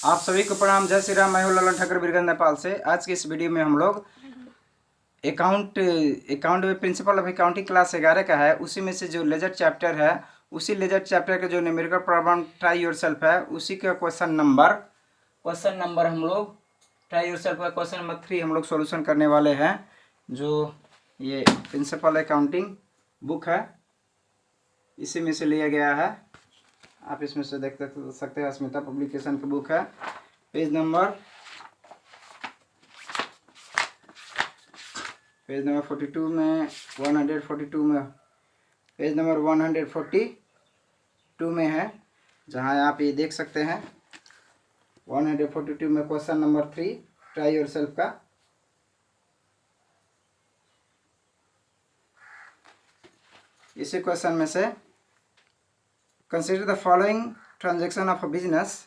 आप सभी को प्रणाम। जय श्री राम। मैं हूं ललन ठाकुर बीरगंज नेपाल से। आज की इस वीडियो में हम लोग अकाउंट में प्रिंसिपल ऑफ अकाउंटिंग क्लास 11 का है, उसी में से जो लेजर चैप्टर है, उसी लेजर चैप्टर का जो न्यूमेरिकल प्रॉब्लम ट्राई योरसेल्फ है, उसी का क्वेश्चन नंबर हम लोग ट्राई योरसेल्फ का क्वेश्चन नंबर 3 हम लोग सॉल्यूशन करने वाले हैं। जो ये प्रिंसिपल अकाउंटिंग बुक है, इसी में से लिया गया है। आप इसमें से देख सकते हैं, अस्मिता पब्लिकेशन की बुक है। पेज नंबर 42 में 142 में पेज नंबर 142 में है, जहां आप ये देख सकते हैं 142 में क्वेश्चन नंबर 3 ट्राई योरसेल्फ का। इसी क्वेश्चन में से consider the following transaction of a business.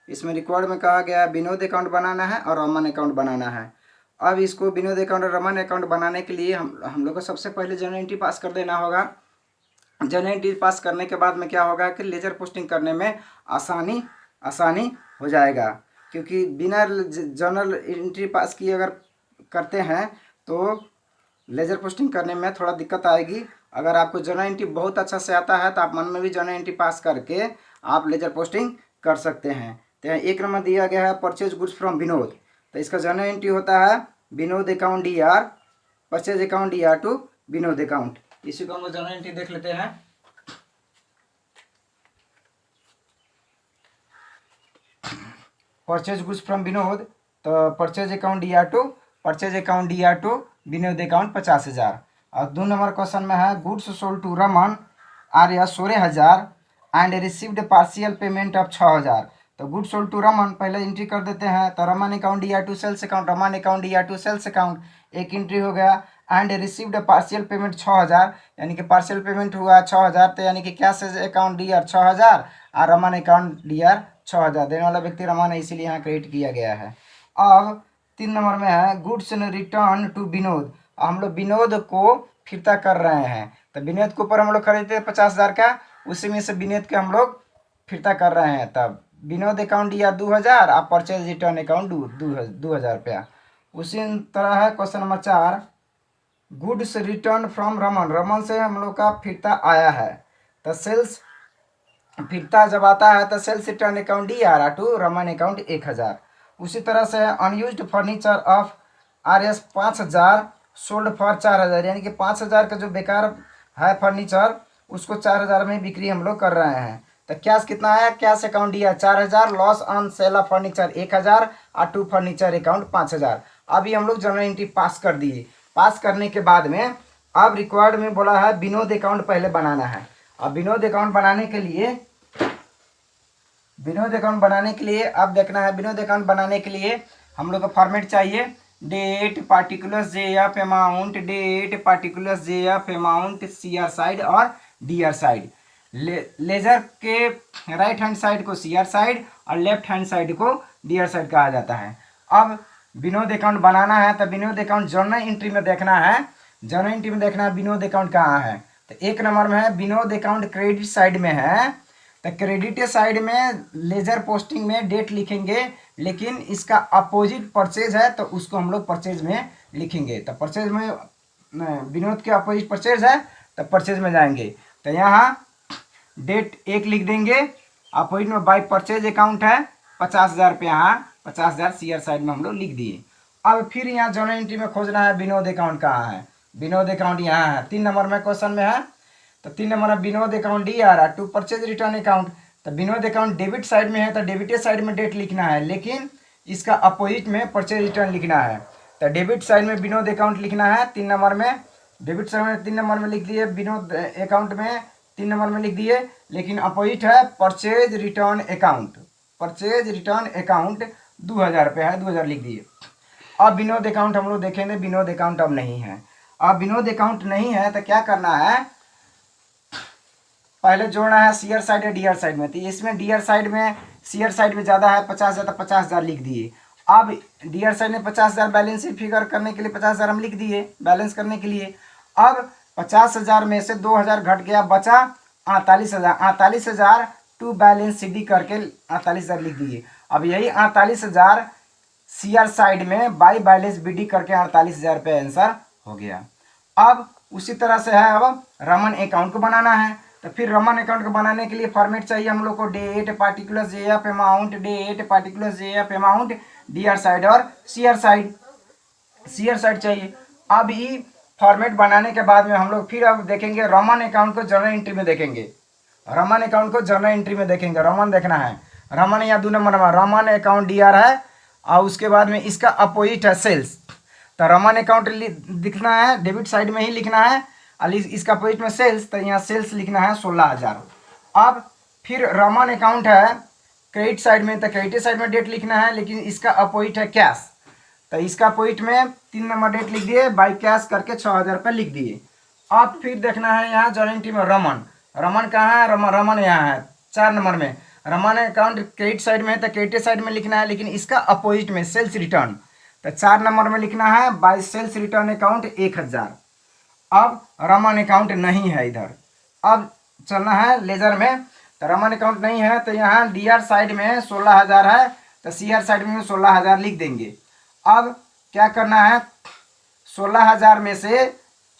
इसमें रिकॉर्ड में कहा गया विनोद अकाउंट बनाना है और रमन अकाउंट बनाना है। अब इसको विनोद अकाउंट और रमन अकाउंट बनाने के लिए हम लोग को सबसे पहले जर्नल एंट्री पास कर देना होगा। जर्नल एंट्री पास करने के बाद में क्या होगा कि लेजर पोस्टिंग करने में आसानी हो जाएगा, क्योंकि बिना जर्नल एंट्री पास किए अगर करते हैं तो लेजर पोस्टिंग करने में थोड़ा दिक्कत आएगी। अगर आपको जर्नल एंट्री बहुत अच्छा से आता है तो आप मन में भी जर्नल एंट्री पास करके आप लेजर पोस्टिंग कर सकते हैं। तो यहाँ एक नंबर दिया गया है परचेज गुड्स फ्रॉम विनोद, तो इसका जर्नल एंट्री होता है Vinod account DR, purchase account DR to Vinod account. इसी को हम लोग जर्नल एंट्री देख लेते हैं। परचेज गुड्स फ्रॉम विनोद, तो purchase account DR to Vinod account 50,000। और 2 नंबर क्वेश्चन में है goods sold to Raman Arya 16,000 and received partial payment of 6,000। तो गुड्स सोल्ड टू रमन पहले एंट्री कर देते हैं, तो Raman account DR to sales account, Raman account DR to sales account एक एंट्री हो गया। एंड रिसीव्ड पार्शियल पेमेंट 6,000, यानी कि पार्शियल पेमेंट हुआ 6,000, तो यानी कि कैश अकाउंट DR 6,000 और रमन अकाउंट DR 6,000। देने वाला व्यक्ति रमन है, इसीलिए यहाँ क्रेडिट किया गया है। अब 3 नंबर में है गुड्स रिटर्न टू विनोद। हम लोग विनोद को फिरता कर रहे हैं, तो विनोद के ऊपर हम लोग खरीदते 50,000 का, उसी में से विनोद के हम लोग फिरता कर रहे हैं। तब विनोद अकाउंट DR 2,000 और परचेज रिटर्न अकाउंट 2,000 रुपया। उसी तरह है question number 4 goods return from Raman से हम लोग का फिरता आया है, तो सेल्स फिरता जब आता है तो sales return account DR to Raman account 1,000। उसी तरह से unused furniture of RS 5,000 sold for 4,000, यानी कि 5,000 का जो बेकार है फर्नीचर उसको 4,000 में बिक्री हम लोग कर रहे हैं। तो कैश कितना है, cash account DR 4,000, loss on sale of furniture 1,000 और टू फर्नीचर अकाउंट 5,000। अभी हम लोग जर्नल एंट्री पास कर दिए। पास करने के बाद में अब रिक्वायर्ड में बोला है विनोद अकाउंट पहले बनाना है। अब विनोद अकाउंट बनाने के लिए अब देखना है, विनोद अकाउंट बनाने के लिए हम लोग को फॉर्मेट चाहिए date particulars JF amount, date particulars JF amount CR side और DR साइड। लेजर के राइट हैंड साइड को CR साइड और लेफ्ट हैंड साइड को DR साइड कहा जाता है। अब विनोद अकाउंट बनाना है, तो विनोद अकाउंट जर्नल एंट्री में देखना है। जर्नल एंट्री में देखना है विनोद अकाउंट कहाँ है, तो 1 नंबर में है विनोद अकाउंट क्रेडिट साइड में है। तो क्रेडिट साइड में लेजर पोस्टिंग में डेट लिखेंगे, लेकिन इसका अपोजिट परचेज है तो उसको हम लोग परचेज में लिखेंगे। तो परचेज में विनोद के अपोजिट परचेज है तो परचेज में जाएंगे, तो यहाँ डेट 1 लिख देंगे। अपोजिट में बाई परचेज अकाउंट है 50,000 रुपये, यहाँ 50,000 CR साइड में हम लोग लिख दिए। अब फिर यहाँ जर्नल एंट्री में खोजना है विनोद अकाउंट कहाँ है। विनोद अकाउंट यहाँ है, 3 नंबर में क्वेश्चन में है। तो 3 नंबर में Vinod account DR to purchase return account, तो विनोद अकाउंट डेबिट साइड में है तो डेबिट साइड में डेट लिखना है, लेकिन इसका अपोजिट में परचेज रिटर्न लिखना है। तो डेबिट साइड में विनोद अकाउंट लिखना है 3 नंबर में, डेबिट साइड में 3 नंबर में लिख दिए, विनोद अकाउंट में 3 नंबर में लिख दिए, लेकिन अपोजिट है purchase return account. Purchase return account 2,000 रुपये है, 2,000 लिख दिए। अब विनोद अकाउंट हम लोग देखेंगे, विनोद अकाउंट अब नहीं है। अब विनोद अकाउंट नहीं है तो क्या करना है, पहले जोड़ना है CR साइड या DR साइड में। तो इसमें DR साइड में CR साइड में ज़्यादा है 50,000, तो 50,000 लिख दिए। अब DR साइड में 50,000 बैलेंस शीट फिगर करने के लिए 50,000 हम लिख दिए बैलेंस करने के लिए। अब 50,000 में से 2,000 घट गया, बचा 48,000। 48,000 टू बैलेंस CD करके 48,000 लिख दिए। अब यही 48,000 CR साइड में बाई बैलेंस BD करके 48,000 रुपये आंसर हो गया। अब उसी तरह से है, अब रमन अकाउंट को बनाना है। तो फिर रमन अकाउंट को बनाने के लिए फॉर्मेट चाहिए हम लोग को date particular JF amount, date particular JF amount, DR side और CR साइड चाहिए। अब ये फॉर्मेट बनाने के बाद में हम लोग फिर अब देखेंगे रमन अकाउंट को जर्नल एंट्री में देखेंगे। रमन अकाउंट को जर्नल एंट्री में देखेंगे। रमन देखना है, रमन या 2 नंबर में रमन अकाउंट DR है और उसके बाद में इसका अपोजिट है सेल्स। तो रमन अकाउंट लिखना है, डेबिट साइड में ही लिखना है और इसका अपोजिट में सेल्स, तो यहाँ सेल्स लिखना है 16,000। अब फिर रमन अकाउंट है क्रेडिट साइड में, तो क्रेडिट साइड में डेट लिखना है, लेकिन इसका अपोजिट है कैश। तो इसका अपोजिट में 3 नंबर डेट लिख दिए, बाई कैश करके 6,000 रुपये लिख दिए। अब फिर देखना है यहाँ जर्नल एंट्री में रमन कहाँ है, रमन यहाँ है 4 नंबर में। रमन अकाउंट क्रेडिट साइड में है तो क्रेडिट साइड में लिखना है, लेकिन इसका अपोजिट में सेल्स रिटर्न, तो 4 नंबर में लिखना है बाई सेल्स रिटर्न अकाउंट 1,000। अब रमन अकाउंट नहीं है इधर, अब चलना है लेजर में। तो रमन अकाउंट नहीं है तो यहाँ DR साइड में 16,000 है, तो CR साइड में 16,000 लिख देंगे। अब क्या करना है, 16,000 में से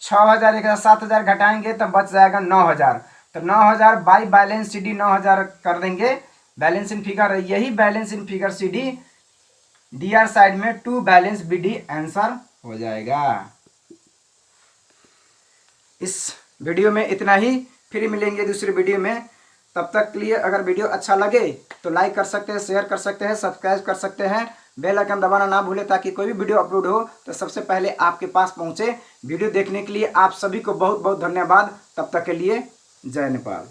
6,000 7,000 घटाएंगे तो बच जाएगा 9,000। तो 9,000 बाई बैलेंस CD 9,000 कर देंगे बैलेंस इन फिगर। यही balance in figure CD DR side में टू बैलेंस BD आंसर हो जाएगा। इस वीडियो में इतना ही, फिर मिलेंगे दूसरी वीडियो में। तब तक के लिए अगर वीडियो अच्छा लगे तो लाइक कर सकते हैं, शेयर कर सकते हैं, सब्सक्राइब कर सकते हैं, बेल आइकन दबाना ना भूलें ताकि कोई भी वीडियो अपलोड हो तो सबसे पहले आपके पास पहुंचे। वीडियो देखने के लिए आप सभी को बहुत बहुत धन्यवाद। तब तक के लिए जय नेपाल।